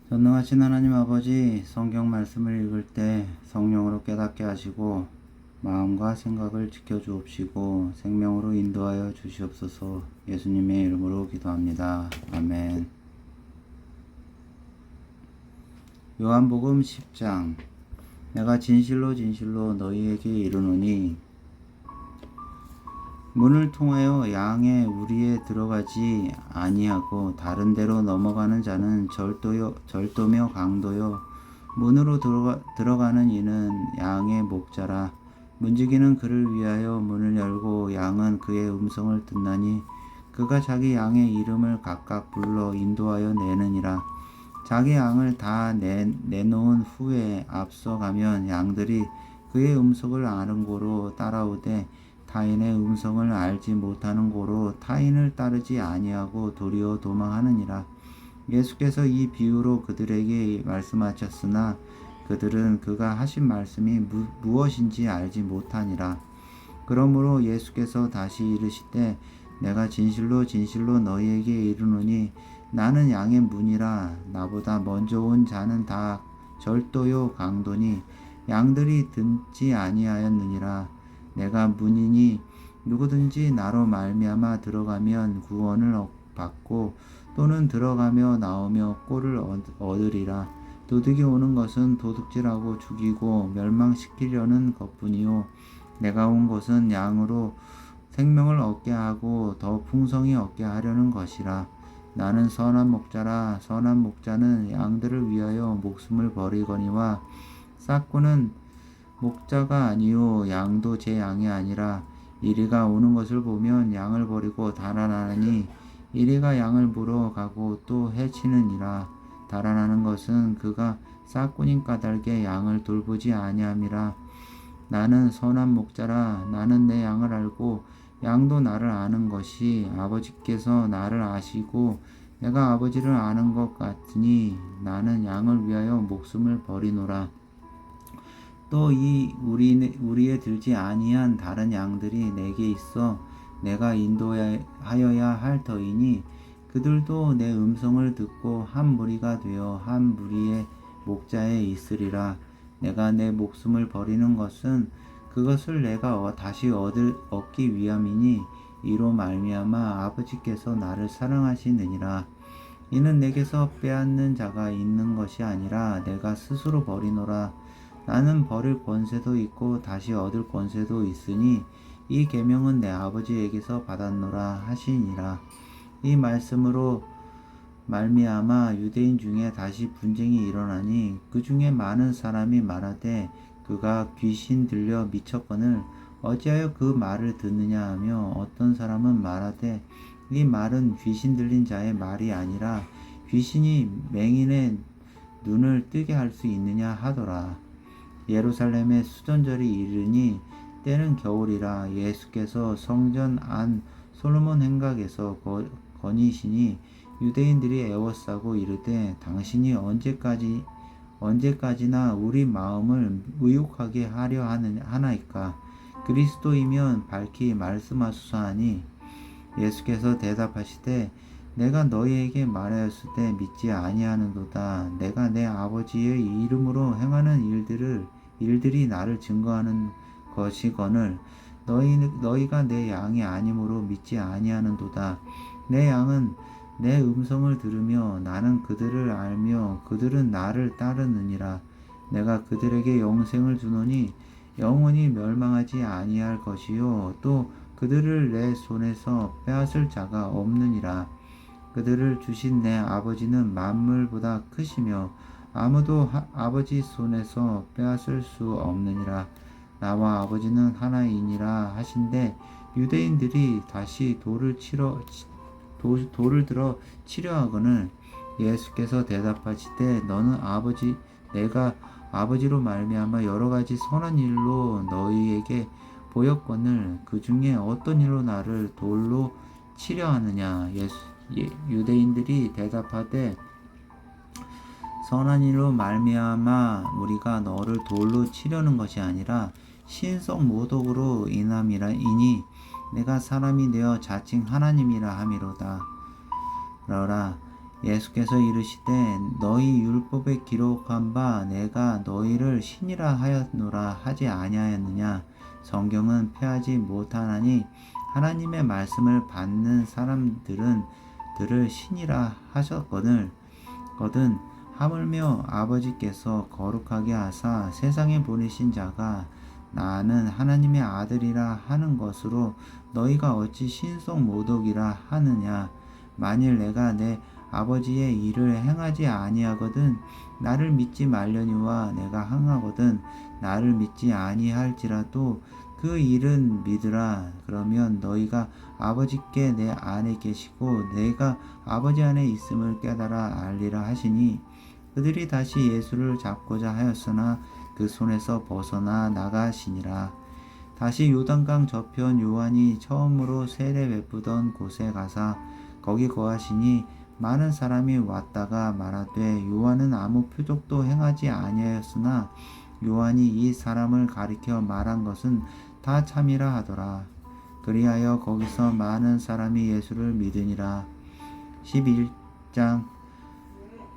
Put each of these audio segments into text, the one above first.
전능하신 하나님 아버지, 성경 말씀을 읽을 때 성령으로 깨닫게 하시고 마음과 생각을 지켜주옵시고 생명으로 인도하여 주시옵소서. 예수님의 이름으로 기도합니다. 아멘. 요한복음 10장. 내가 진실로 진실로 너희에게 이르노니 문을 통하여 양의 우리에 들어가지 아니하고 다른 데로 넘어가는 자는 절도며 강도요 문으로 들어가는 이는 양의 목자라. 문지기는 그를 위하여 문을 열고 양은 그의 음성을 듣나니 그가 자기 양의 이름을 각각 불러 인도하여 내느니라. 자기 양을 다 내놓은 후에 앞서가면 양들이 그의 음성을 아는 고로 따라오되 타인의 음성을 알지 못하는 고로 타인을 따르지 아니하고 도리어 도망하느니라. 예수께서 이 비유로 그들에게 말씀하셨으나 그들은 그가 하신 말씀이 무엇인지 알지 못하니라. 그러므로 예수께서 다시 이르시되 내가 진실로 진실로 너희에게 이르노니 나는 양의 문이라. 나보다 먼저 온 자는 다 절도요 강도니 양들이 듣지 아니하였느니라. 내가 문이니 누구든지 나로 말미암아 들어가면 구원을 받고 또는 들어가며 나오며 꼴을 얻으리라. 도둑이 오는 것은 도둑질하고 죽이고 멸망시키려는 것뿐이요 내가 온 것은 양으로 생명을 얻게 하고 더 풍성히 얻게 하려는 것이라. 나는 선한 목자라. 선한 목자는 양들을 위하여 목숨을 버리거니와 싹꾼은 목자가 아니요 양도 제 양이 아니라. 이리가 오는 것을 보면 양을 버리고 달아나니 이리가 양을 물어 가고 또 해치느니라. 달아나는 것은 그가 싹꾼인 까닭에 양을 돌보지 아니함이라. 나는 선한 목자라. 나는 내 양을 알고 양도 나를 아는 것이 아버지께서 나를 아시고 내가 아버지를 아는 것 같으니 나는 양을 위하여 목숨을 버리노라. 또 이 우리에 들지 아니한 다른 양들이 내게 있어 내가 인도하여야 할 터이니 그들도 내 음성을 듣고 한 무리가 되어 한 무리의 목자에 있으리라. 내가 내 목숨을 버리는 것은 그것을 내가 다시 얻기 위함이니 이로 말미암아 아버지께서 나를 사랑하시느니라. 이는 내게서 빼앗는 자가 있는 것이 아니라 내가 스스로 버리노라. 나는 버릴 권세도 있고 다시 얻을 권세도 있으니 이 계명은 내 아버지에게서 받았노라 하시니라. 이 말씀으로 말미암아 유대인 중에 다시 분쟁이 일어나니 그 중에 많은 사람이 말하되 그가 귀신 들려 미쳤거늘 어찌하여 그 말을 듣느냐 하며 어떤 사람은 말하되 이 말은 귀신 들린 자의 말이 아니라 귀신이 맹인의 눈을 뜨게 할 수 있느냐 하더라. 예루살렘에 수전절이 이르니 때는 겨울이라. 예수께서 성전 안 솔로몬 행각에서 거니시니 유대인들이 애워싸고 이르되 당신이 언제까지나 우리 마음을 의욕하게 하려 하나이까. 그리스도이면 밝히 말씀하소서 하니 예수께서 대답하시되 내가 너희에게 말하였을 때 믿지 아니하는도다. 내가 내 아버지의 이름으로 행하는 일들이 나를 증거하는 것이거늘 너희가 내 양이 아니므로 믿지 아니하는도다. 내 양은 내 음성을 들으며 나는 그들을 알며 그들은 나를 따르느니라. 내가 그들에게 영생을 주노니 영원히 멸망하지 아니할 것이요 또 그들을 내 손에서 빼앗을 자가 없느니라. 그들을 주신 내 아버지는 만물보다 크시며 아무도 아버지 손에서 빼앗을 수 없느니라. 나와 아버지는 하나이니라 하신대 유대인들이 다시 돌을 들어 치려 하거늘 예수께서 대답하시되 너는 내가 아버지로 말미암아 여러 가지 선한 일로 너희에게 보였거늘 그 중에 어떤 일로 나를 돌로 치려 하느냐. 유대인들이 대답하되 선한 일로 말미암아 우리가 너를 돌로 치려는 것이 아니라 신성 모독으로 인함이니 내가 사람이 되어 자칭 하나님이라 함이로다. 예수께서 이르시되 너희 율법에 기록한 바 내가 너희를 신이라 하였노라 하지 아니하였느냐. 성경은 폐하지 못하나니 하나님의 말씀을 받는 사람들은 들을 신이라 하셨거든. 하물며 아버지께서 거룩하게 하사 세상에 보내신 자가 나는 하나님의 아들이라 하는 것으로 너희가 어찌 신성 모독이라 하느냐. 만일 내가 내 아버지의 일을 행하지 아니하거든 나를 믿지 말려니와 내가 행하거든 나를 믿지 아니할지라도 그 일은 믿으라. 그러면 너희가 아버지께 내 안에 계시고 내가 아버지 안에 있음을 깨달아 알리라 하시니 그들이 다시 예수를 잡고자 하였으나 그 손에서 벗어나 나가시니라. 다시 요단강 저편 요한이 처음으로 세례 베푸던 곳에 가사 거기 거하시니 많은 사람이 왔다가 말하되 요한은 아무 표적도 행하지 아니하였으나 요한이 이 사람을 가리켜 말한 것은 다 참이라 하더라. 그리하여 거기서 많은 사람이 예수를 믿으니라. 11장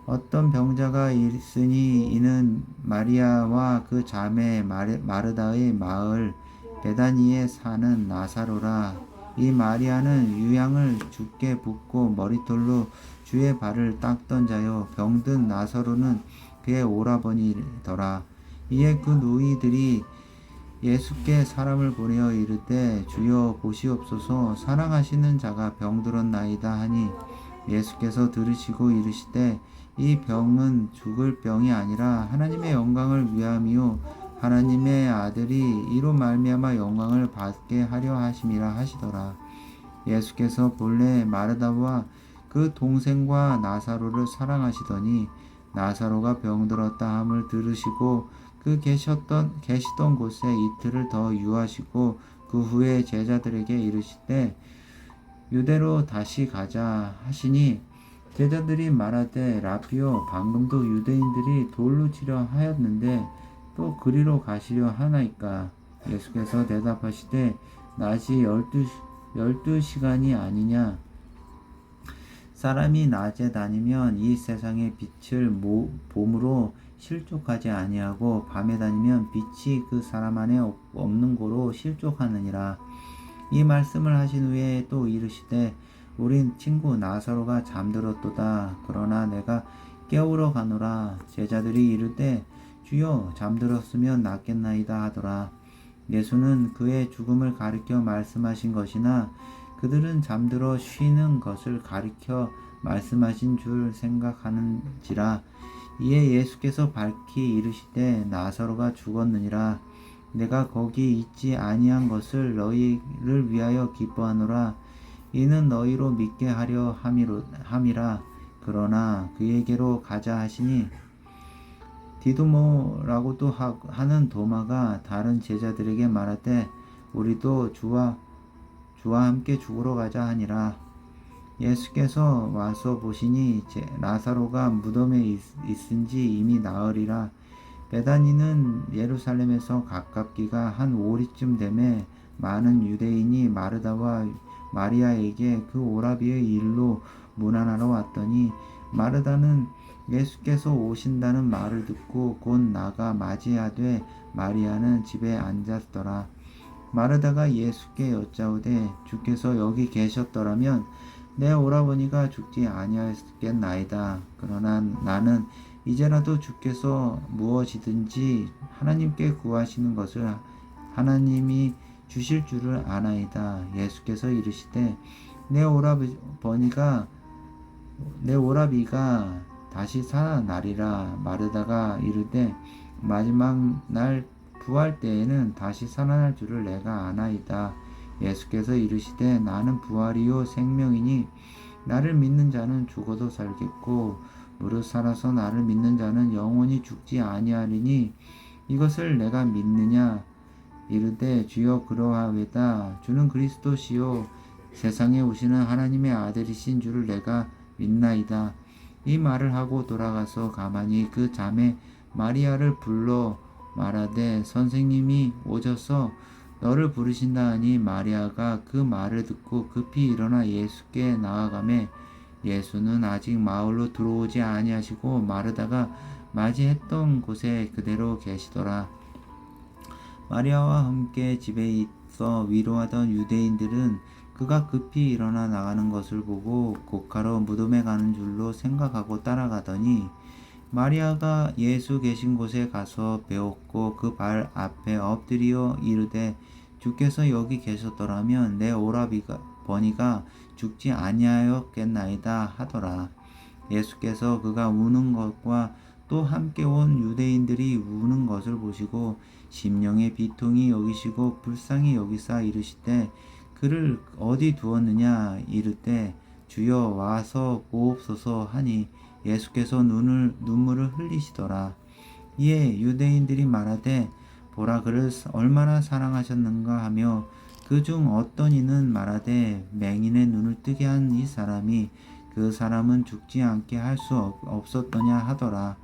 어떤 병자가 있으니 이는 마리아와 그 자매 마르다의 마을 베다니에 사는 나사로라. 이 마리아는 유향을 주께 붓고 머리털로 주의 발을 닦던 자요 병든 나사로는 그의 오라버니더라. 이에 그 누이들이 예수께 사람을 보내어 이르되 주여 보시옵소서 사랑하시는 자가 병들었나이다 하니 예수께서 들으시고 이르시되 이 병은 죽을 병이 아니라 하나님의 영광을 위함이요 하나님의 아들이 이로 말미암아 영광을 받게 하려 하심이라 하시더라. 예수께서 본래 마르다와 그 동생과 나사로를 사랑하시더니 나사로가 병들었다 함을 들으시고 그 계시던 곳에 이틀을 더 유하시고 그 후에 제자들에게 이르시되 유대로 다시 가자 하시니 제자들이 말하되 라피요 방금도 유대인들이 돌로 치려 하였는데 또 그리로 가시려 하나이까. 예수께서 대답하시되 낮이 12시간이 아니냐. 사람이 낮에 다니면 이 세상의 빛을 봄으로 실족하지 아니하고 밤에 다니면 빛이 그 사람 안에 없는 고로 실족하느니라. 이 말씀을 하신 후에 또 이르시되 우린 친구 나사로가 잠들었도다. 그러나 내가 깨우러 가노라. 제자들이 이르되 주여 잠들었으면 낫겠나이다 하더라. 예수는 그의 죽음을 가리켜 말씀하신 것이나 그들은 잠들어 쉬는 것을 가리켜 말씀하신 줄 생각하는지라. 이에 예수께서 밝히 이르시되 나사로가 죽었느니라. 내가 거기 있지 아니한 것을 너희를 위하여 기뻐하노라. 이는 너희로 믿게 하려 함이라. 그러나 그에게로 가자 하시니 디두모라고도 하는 도마가 다른 제자들에게 말하되 우리도 주와 함께 죽으러 가자 하니라. 예수께서 와서 보시니 나사로가 무덤에 있은지 이미 나으리라. 베다니는 예루살렘에서 가깝기가 한 오리쯤 되매 많은 유대인이 마르다와 마리아에게 그 오라비의 일로 문안하러 왔더니 마르다는 예수께서 오신다는 말을 듣고 곧 나가 맞이하되 마리아는 집에 앉았더라. 마르다가 예수께 여짜오되 주께서 여기 계셨더라면 내 오라버니가 죽지 아니하였겠나이다. 그러나 나는 이제라도 주께서 무엇이든지 하나님께 구하시는 것을 하나님이 주실 줄을 아나이다. 예수께서 이르시되 내 오라비가 다시 살아나리라. 마르다가 이르되 마지막 날 부활 때에는 다시 살아날 줄을 내가 아나이다. 예수께서 이르시되 나는 부활이요 생명이니 나를 믿는 자는 죽어도 살겠고 무릇 살아서 나를 믿는 자는 영원히 죽지 아니하리니 이것을 내가 믿느냐. 이르되 주여 그러하외다. 주는 그리스도시요 세상에 오시는 하나님의 아들이신 줄을 내가 믿나이다. 이 말을 하고 돌아가서 가만히 그 자매 마리아를 불러 말하되 선생님이 오셔서 너를 부르신다 하니 마리아가 그 말을 듣고 급히 일어나 예수께 나아가매 예수는 아직 마을로 들어오지 아니하시고 마르다가 맞이했던 곳에 그대로 계시더라. 마리아와 함께 집에 있어 위로하던 유대인들은 그가 급히 일어나 나가는 것을 보고 곡하러 무덤에 가는 줄로 생각하고 따라가더니 마리아가 예수 계신 곳에 가서 배웠고 그 발 앞에 엎드리어 이르되 주께서 여기 계셨더라면 내 오라비가 버니가 죽지 아니하였겠나이다 하더라. 예수께서 그가 우는 것과 또 함께 온 유대인들이 우는 것을 보시고 심령의 비통이 여기시고 불쌍히 여기사 이르시되 그를 어디 두었느냐 이르되 주여 와서 보옵소서 하니 예수께서 눈물을 흘리시더라. 이에 유대인들이 말하되 보라 그를 얼마나 사랑하셨는가 하며 그 중 어떤 이는 말하되 맹인의 눈을 뜨게 한 이 사람이 그 사람은 죽지 않게 할 수 없었더냐 하더라.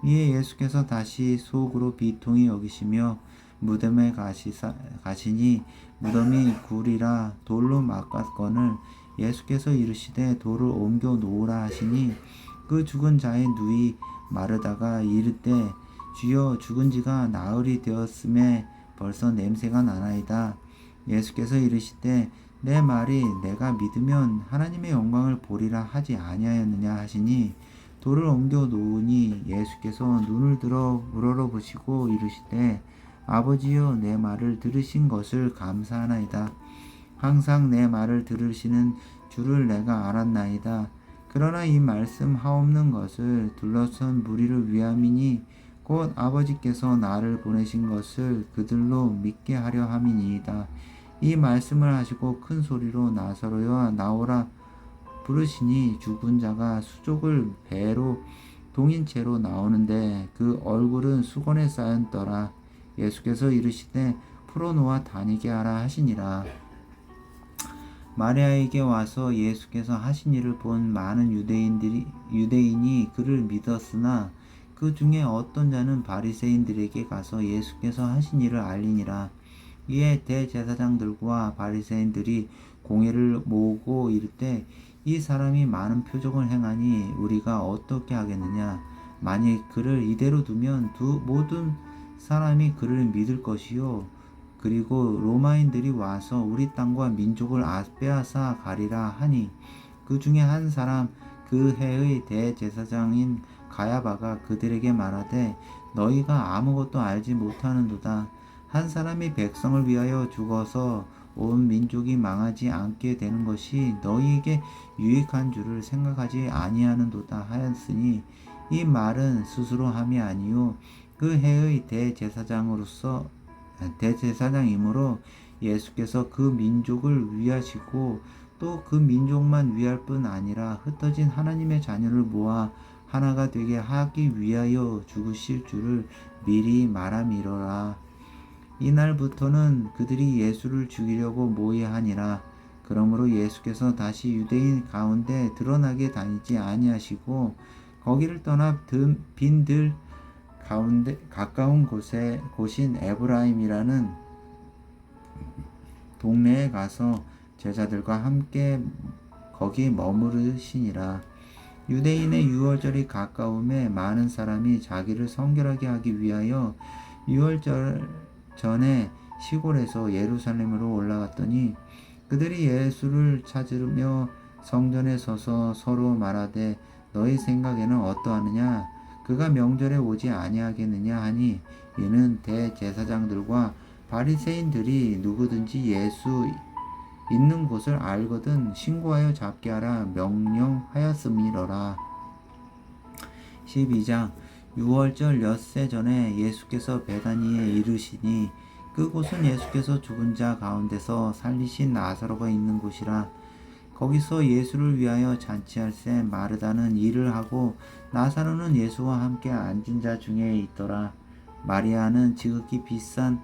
이에 예수께서 다시 속으로 비통히 여기시며 무덤에 가시니 무덤이 굴이라 돌로 막았거늘 예수께서 이르시되 돌을 옮겨 놓으라 하시니 그 죽은 자의 누이 마르다가 이르되 주여 죽은 지가 나흘이 되었음에 벌써 냄새가 나나이다. 예수께서 이르시되 내 말이 내가 믿으면 하나님의 영광을 보리라 하지 아니하였느냐 하시니 돌을 옮겨 놓으니 예수께서 눈을 들어 우러러보시고 이르시되 아버지여 내 말을 들으신 것을 감사하나이다. 항상 내 말을 들으시는 줄을 내가 알았나이다. 그러나 이 말씀 하옵는 것을 둘러선 무리를 위함이니 곧 아버지께서 나를 보내신 것을 그들로 믿게 하려 함이니이다. 이 말씀을 하시고 큰 소리로 나사로야 나오라 부르시니 죽은 자가 수족을 배로 동인 채로 나오는데 그 얼굴은 수건에 쌓였더라. 예수께서 이르시되 풀어놓아 다니게 하라 하시니라. 마리아에게 와서 예수께서 하신 일을 본 많은 유대인이 그를 믿었으나 그 중에 어떤 자는 바리새인들에게 가서 예수께서 하신 일을 알리니라. 이에 대제사장들과 바리새인들이 공회를 모으고 이르되 이 사람이 많은 표적을 행하니 우리가 어떻게 하겠느냐. 만일 그를 이대로 두면 모든 사람이 그를 믿을 것이요 그리고 로마인들이 와서 우리 땅과 민족을 빼앗아 가리라 하니 그 중에 한 사람 그 해의 대제사장인 가야바가 그들에게 말하되 너희가 아무것도 알지 못하는도다. 한 사람이 백성을 위하여 죽어서 온 민족이 망하지 않게 되는 것이 너희에게 유익한 줄을 생각하지 아니하는도다 하였으니 이 말은 스스로 함이 아니요 그 해의 대제사장이므로 예수께서 그 민족을 위하시고 또 그 민족만 위할 뿐 아니라 흩어진 하나님의 자녀를 모아 하나가 되게 하기 위하여 죽으실 줄을 미리 말함이로라. 이날부터는 그들이 예수를 죽이려고 모의하니라. 그러므로 예수께서 다시 유대인 가운데 드러나게 다니지 아니하시고 거기를 떠나 빈들 가운데 가까운 곳인 에브라임이라는 동네에 가서 제자들과 함께 거기 머무르시니라. 유대인의 유월절이 가까움에 많은 사람이 자기를 성결하게 하기 위하여 유월절 전에 시골에서 예루살렘으로 올라갔더니 그들이 예수를 찾으며 성전에 서서 서로 말하되 너희 생각에는 어떠하느냐 그가 명절에 오지 아니하겠느냐 하니 이는 대제사장들과 바리새인들이 누구든지 예수 있는 곳을 알거든 신고하여 잡게 하라 명령하였음이러라. 12장 유월절 엿새 전에 예수께서 베다니에 이르시니 그곳은 예수께서 죽은 자 가운데서 살리신 나사로가 있는 곳이라. 거기서 예수를 위하여 잔치할새 마르다는 일을 하고 나사로는 예수와 함께 앉은 자 중에 있더라. 마리아는 지극히 비싼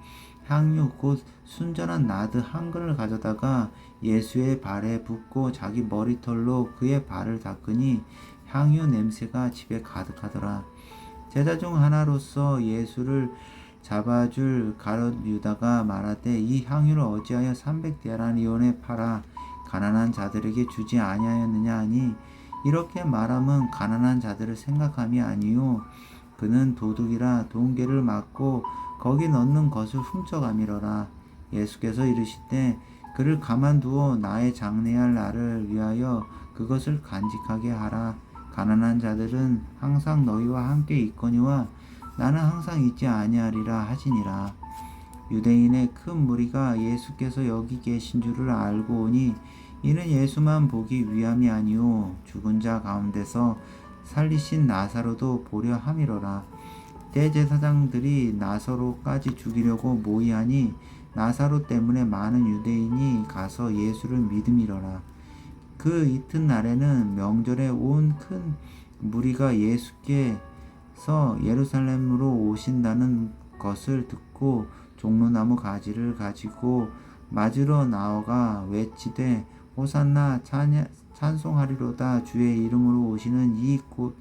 향유 곧 순전한 나드 한 그릇을 가져다가 예수의 발에 붓고 자기 머리털로 그의 발을 닦으니 향유 냄새가 집에 가득하더라. 제자 중 하나로서 예수를 잡아줄 가룟 유다가 말하되 이 향유를 어찌하여 300데나리온에 팔아 가난한 자들에게 주지 아니하였느냐 하니 이렇게 말함은 가난한 자들을 생각함이 아니요 그는 도둑이라 돈계를 막고 거기 넣는 것을 훔쳐가미러라. 예수께서 이르시되 그를 가만두어 나의 장래할 날을 위하여 그것을 간직하게 하라. 가난한 자들은 항상 너희와 함께 있거니와 나는 항상 있지 아니하리라 하시니라. 유대인의 큰 무리가 예수께서 여기 계신 줄을 알고 오니 이는 예수만 보기 위함이 아니오 죽은 자 가운데서 살리신 나사로도 보려 함이로라. 대제사장들이 나사로까지 죽이려고 모의하니 나사로 때문에 많은 유대인이 가서 예수를 믿음이로라. 그 이튿날에는 명절에 온 큰 무리가 예수께서 예루살렘으로 오신다는 것을 듣고 종로나무 가지를 가지고 맞으러 나아가 외치되 호산나 찬송하리로다. 주의 이름으로 오시는 이 곧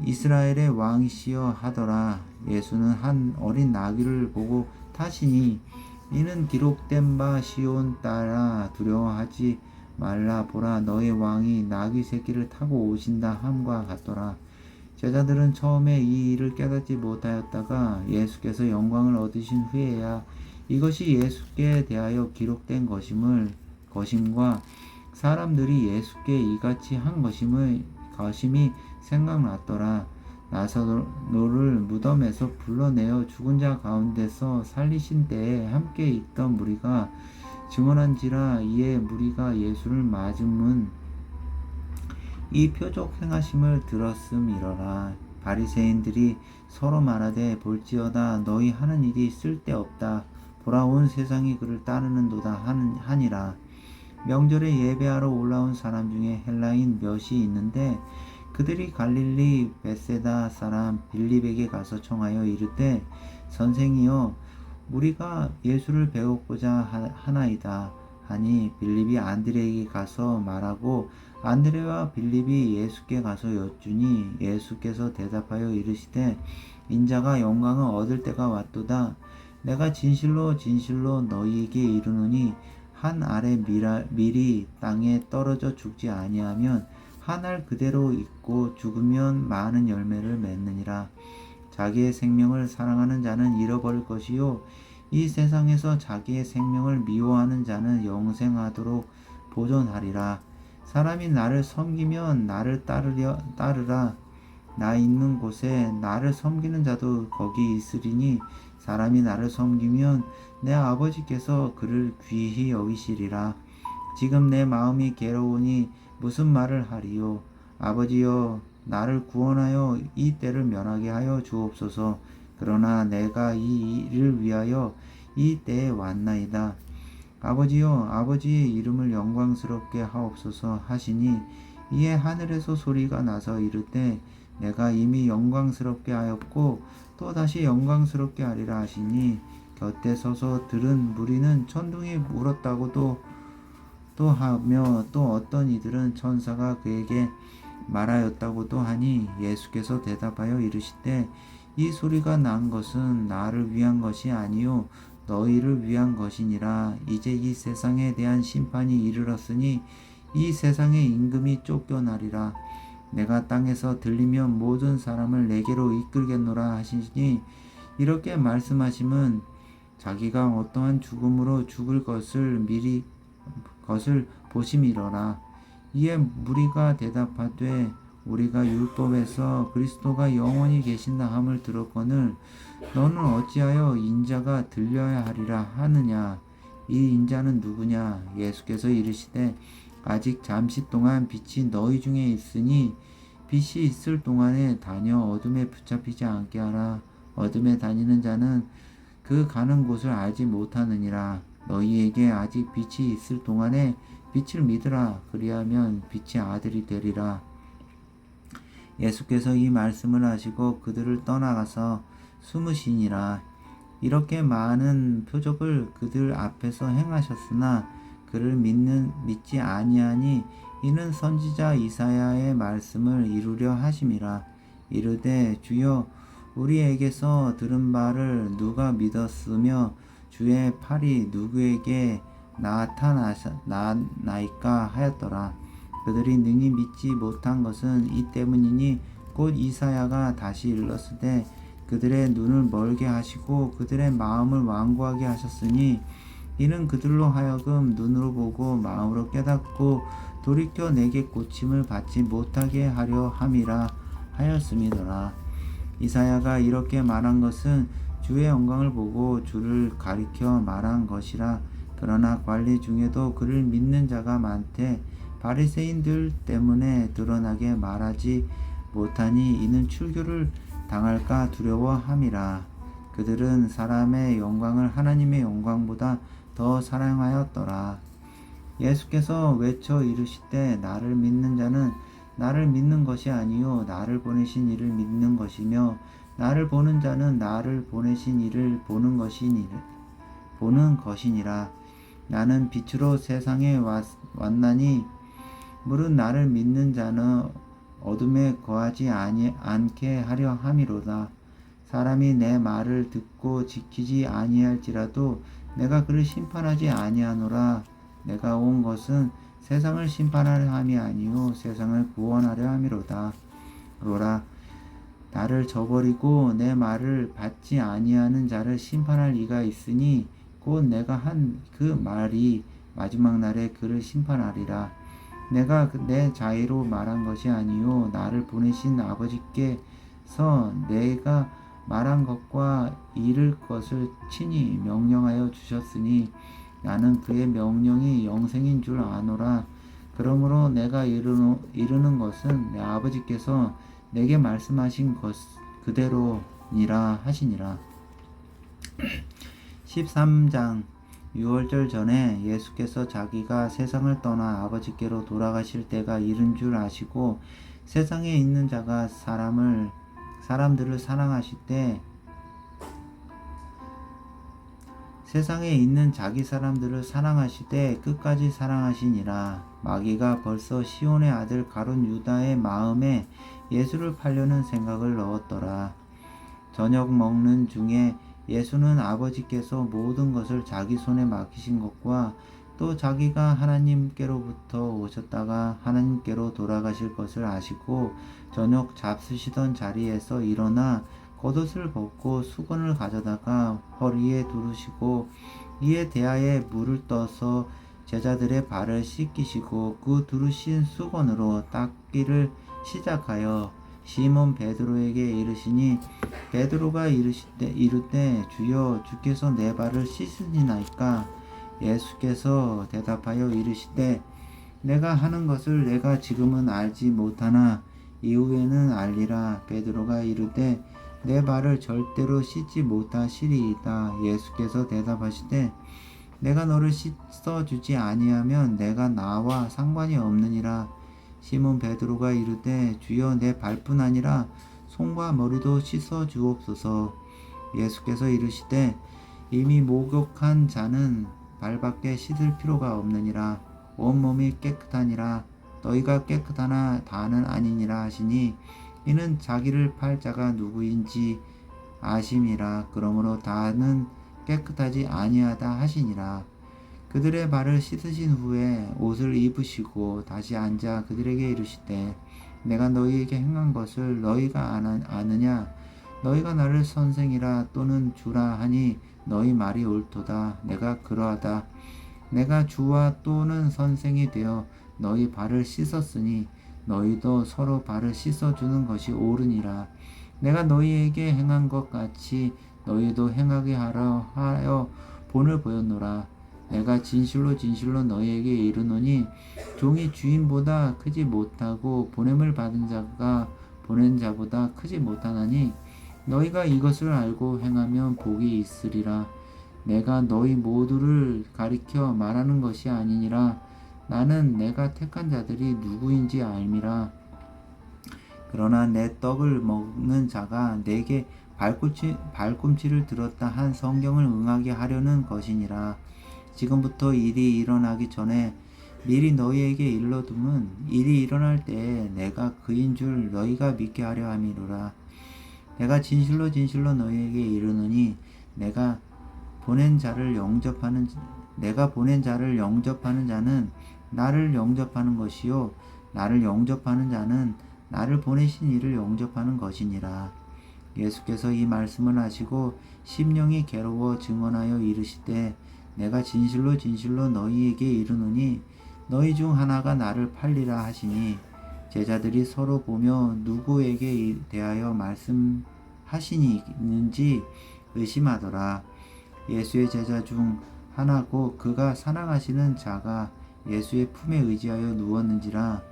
이스라엘의 왕이시여 하더라. 예수는 한 어린 나귀를 보고 타시니 이는 기록된 바 시온 딸아 두려워하지 말라. 보라 너의 왕이 나귀 새끼를 타고 오신다 함과 같더라. 제자들은 처음에 이 일을 깨닫지 못하였다가 예수께서 영광을 얻으신 후에야 이것이 예수께 대하여 기록된 것임과 사람들이 예수께 이같이 한 것임이 생각났더라. 나사로를 무덤에서 불러내어 죽은 자 가운데서 살리신 때에 함께 있던 무리가 증언한지라. 이에 무리가 예수를 맞음은 이 표적 행하심을 들었음이러라. 바리새인들이 서로 말하되 볼지어다 너희 하는 일이 쓸데없다. 보라 온 세상이 그를 따르는도다 하니라. 명절에 예배하러 올라온 사람 중에 헬라인 몇이 있는데 그들이 갈릴리 벳세다 사람 빌립에게 가서 청하여 이르되 선생이여 우리가 예수를 배우고자 하나이다 하니 빌립이 안드레에게 가서 말하고 안드레와 빌립이 예수께 가서 여쭈니 예수께서 대답하여 이르시되 인자가 영광을 얻을 때가 왔도다. 내가 진실로 너희에게 이르노니 한 알의 밀이 땅에 떨어져 죽지 아니하면 한 알 그대로 있고 죽으면 많은 열매를 맺느니라. 자기의 생명을 사랑하는 자는 잃어버릴 것이요 이 세상에서 자기의 생명을 미워하는 자는 영생하도록 보존하리라. 사람이 나를 섬기면 나를 따르라. 나 있는 곳에 나를 섬기는 자도 거기 있으리니 사람이 나를 섬기면 내 아버지께서 그를 귀히 여기시리라. 지금 내 마음이 괴로우니 무슨 말을 하리요. 아버지여 나를 구원하여 이 때를 면하게 하여 주옵소서. 그러나 내가 이 일을 위하여 이 때에 왔나이다. 아버지여 아버지의 이름을 영광스럽게 하옵소서 하시니 이에 하늘에서 소리가 나서 이르되 내가 이미 영광스럽게 하였고 또 다시 영광스럽게 하리라 하시니 곁에 서서 들은 무리는 천둥이 울었다고도 또 하며 또 어떤 이들은 천사가 그에게 말하였다고도 하니 예수께서 대답하여 이르시되 이 소리가 난 것은 나를 위한 것이 아니요 너희를 위한 것이니라. 이제 이 세상에 대한 심판이 이르렀으니 이 세상의 임금이 쫓겨나리라. 내가 땅에서 들리면 모든 사람을 내게로 이끌겠노라 하시니 이렇게 말씀하심은 자기가 어떠한 죽음으로 죽을 것을 보심이로라. 이에 무리가 대답하되 우리가 율법에서 그리스도가 영원히 계신다 함을 들었거늘 너는 어찌하여 인자가 들려야 하리라 하느냐. 이 인자는 누구냐. 예수께서 이르시되 아직 잠시 동안 빛이 너희 중에 있으니 빛이 있을 동안에 다녀 어둠에 붙잡히지 않게 하라. 어둠에 다니는 자는 그 가는 곳을 알지 못하느니라. 너희에게 아직 빛이 있을 동안에 빛을 믿으라. 그리하면 빛의 아들이 되리라. 예수께서 이 말씀을 하시고 그들을 떠나가서 숨으시니라. 이렇게 많은 표적을 그들 앞에서 행하셨으나 그를 믿지 아니하니 이는 선지자 이사야의 말씀을 이루려 하심이라. 이르되 주여 우리에게서 들은 바를 누가 믿었으며 주의 팔이 누구에게 나타나이까 하였더라. 그들이 능히 믿지 못한 것은 이 때문이니 곧 이사야가 다시 일렀으되 그들의 눈을 멀게 하시고 그들의 마음을 완고하게 하셨으니 이는 그들로 하여금 눈으로 보고 마음으로 깨닫고 돌이켜 내게 고침을 받지 못하게 하려 함이라 하였음이더라. 이사야가 이렇게 말한 것은 주의 영광을 보고 주를 가리켜 말한 것이라. 그러나 관리 중에도 그를 믿는 자가 많되 바리새인들 때문에 드러나게 말하지 못하니 이는 출교를 당할까 두려워함이라. 그들은 사람의 영광을 하나님의 영광보다 더 사랑하였더라. 예수께서 외쳐 이르시되 나를 믿는 자는 나를 믿는 것이 아니요 나를 보내신 이를 믿는 것이며 나를 보는 자는 나를 보내신 이를 보는 것이니라. 나는 빛으로 세상에 왔나니 물은 나를 믿는 자는 어둠에 거하지 않게 하려 함이로다. 사람이 내 말을 듣고 지키지 아니할지라도 내가 그를 심판하지 아니하노라. 내가 온 것은 세상을 심판하려 함이 아니요 세상을 구원하려 함이로다. 로라, 나를 저버리고 내 말을 받지 아니하는 자를 심판할 이가 있으니 곧 내가 한 그 말이 마지막 날에 그를 심판하리라. 내가 내 자의로 말한 것이 아니요 나를 보내신 아버지께서 내가 말한 것과 이를 것을 친히 명령하여 주셨으니 나는 그의 명령이 영생인 줄 아노라. 그러므로 내가 이르는 것은 내 아버지께서 내게 말씀하신 것 그대로니라 하시니라. 13장 유월절 전에 예수께서 자기가 세상을 떠나 아버지께로 돌아가실 때가 이른 줄 아시고 세상에 있는 자가 사람들을 사랑하시되 세상에 있는 자기 사람들을 사랑하시되 끝까지 사랑하시니라. 마귀가 벌써 시온의 아들 가룟 유다의 마음에 예수를 팔려는 생각을 넣었더라. 저녁 먹는 중에 예수는 아버지께서 모든 것을 자기 손에 맡기신 것과 또 자기가 하나님께로부터 오셨다가 하나님께로 돌아가실 것을 아시고 저녁 잡수시던 자리에서 일어나 겉옷을 벗고 수건을 가져다가 허리에 두르시고 이에 대하에 물을 떠서 제자들의 발을 씻기시고 그 두르신 수건으로 닦기를 시작하여 시몬 베드로에게 이르시니 베드로가 이르되 주여 주께서 내 발을 씻으시나이까. 예수께서 대답하여 이르시되 내가 하는 것을 내가 지금은 알지 못하나 이후에는 알리라. 베드로가 이르되 내 발을 절대로 씻지 못하시리이다. 예수께서 대답하시되 내가 너를 씻어주지 아니하면 내가 나와 상관이 없느니라. 시몬 베드로가 이르되 주여 내 발뿐 아니라 손과 머리도 씻어 주옵소서. 예수께서 이르시되 이미 목욕한 자는 발밖에 씻을 필요가 없느니라. 온몸이 깨끗하니라. 너희가 깨끗하나 다는 아니니라 하시니 이는 자기를 팔 자가 누구인지 아심이라. 그러므로 다는 깨끗하지 아니하다 하시니라. 그들의 발을 씻으신 후에 옷을 입으시고 다시 앉아 그들에게 이르시되 내가 너희에게 행한 것을 너희가 아느냐. 너희가 나를 선생이라 또는 주라 하니 너희 말이 옳도다. 내가 그러하다. 내가 주와 또는 선생이 되어 너희 발을 씻었으니 너희도 서로 발을 씻어주는 것이 옳으니라. 내가 너희에게 행한 것 같이 너희도 행하게 하여 본을 보였노라. 내가 진실로 진실로 너희에게 이르노니 종이 주인보다 크지 못하고 보냄을 받은 자가 보낸 자보다 크지 못하나니 너희가 이것을 알고 행하면 복이 있으리라. 내가 너희 모두를 가리켜 말하는 것이 아니니라. 나는 내가 택한 자들이 누구인지 알미라. 그러나 내 떡을 먹는 자가 내게 발꿈치를 들었다 한 성경을 응하게 하려는 것이니라. 지금부터 일이 일어나기 전에 미리 너희에게 일러둠은 일이 일어날 때에 내가 그인 줄 너희가 믿게 하려 함이로라. 내가 진실로 진실로 너희에게 이르노니 내가 보낸 자를 영접하는 자는 나를 영접하는 것이요 나를 영접하는 자는 나를 보내신 이를 영접하는 것이니라. 예수께서 이 말씀을 하시고 심령이 괴로워 증언하여 이르시되 내가 진실로 진실로 너희에게 이르노니 너희 중 하나가 나를 팔리라 하시니 제자들이 서로 보며 누구에게 대하여 말씀하시는지 의심하더라. 예수의 제자 중 하나고 그가 사랑하시는 자가 예수의 품에 의지하여 누웠는지라.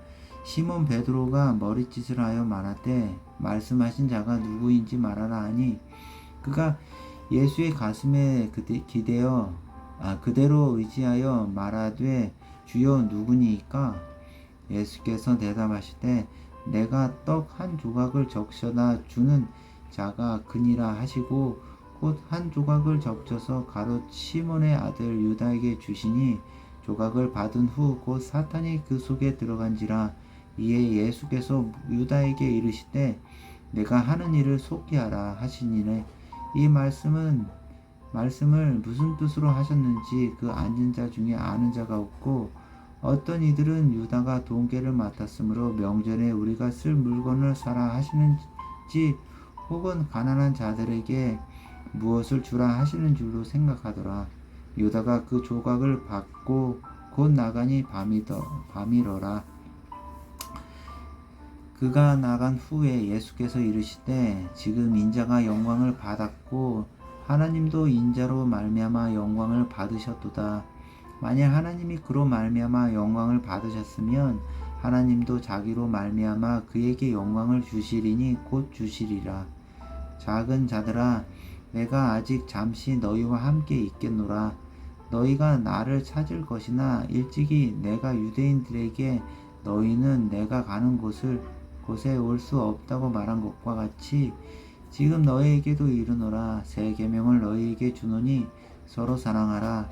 시몬 베드로가 머리짓을 하여 말하되 말씀하신 자가 누구인지 말하라 하니 그가 예수의 가슴에 그대로 의지하여 말하되 주여 누구니이까? 예수께서 대답하시되 내가 떡 한 조각을 적셔다 주는 자가 그니라 하시고 곧 한 조각을 적셔서 가롯 시몬의 아들 유다에게 주시니 조각을 받은 후 곧 사탄이 그 속에 들어간지라. 이에 예수께서 유다에게 이르시되 내가 하는 일을 속히 하라 하시니래. 이 말씀을 무슨 뜻으로 하셨는지 그 앉은 자 중에 아는 자가 없고 어떤 이들은 유다가 돈계를 맡았으므로 명절에 우리가 쓸 물건을 사라 하시는지 혹은 가난한 자들에게 무엇을 주라 하시는 줄로 생각하더라. 유다가 그 조각을 받고 곧 나가니 밤이러라. 그가 나간 후에 예수께서 이르시되 지금 인자가 영광을 받았고 하나님도 인자로 말미암아 영광을 받으셨도다. 만일 하나님이 그로 말미암아 영광을 받으셨으면 하나님도 자기로 말미암아 그에게 영광을 주시리니 곧 주시리라. 작은 자들아 내가 아직 잠시 너희와 함께 있겠노라. 너희가 나를 찾을 것이나 일찍이 내가 유대인들에게 너희는 내가 가는 곳에 올 수 없다고 말한 것과 같이 지금 너희에게도 이르노라. 새 계명을 너희에게 주노니 서로 사랑하라.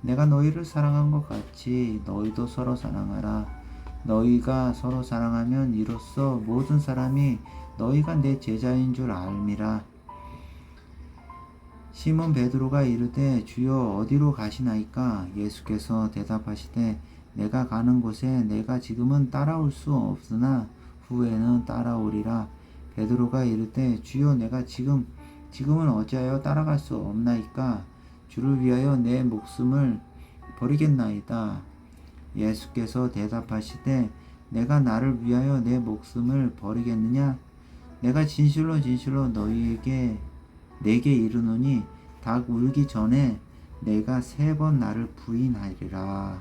내가 너희를 사랑한 것 같이 너희도 서로 사랑하라. 너희가 서로 사랑하면 이로써 모든 사람이 너희가 내 제자인 줄 알미라. 시몬 베드로가 이르되 주여 어디로 가시나이까? 예수께서 대답하시되 내가 가는 곳에 내가 지금은 따라올 수 없으나 후에는 따라오리라. 베드로가 이르되 주여 내가 지금은 어찌하여 따라갈 수 없나이까? 주를 위하여 내 목숨을 버리겠나이다. 예수께서 대답하시되 내가 나를 위하여 내 목숨을 버리겠느냐? 내가 진실로 진실로 내게 이르노니 닭 울기 전에 내가 3번 나를 부인하리라.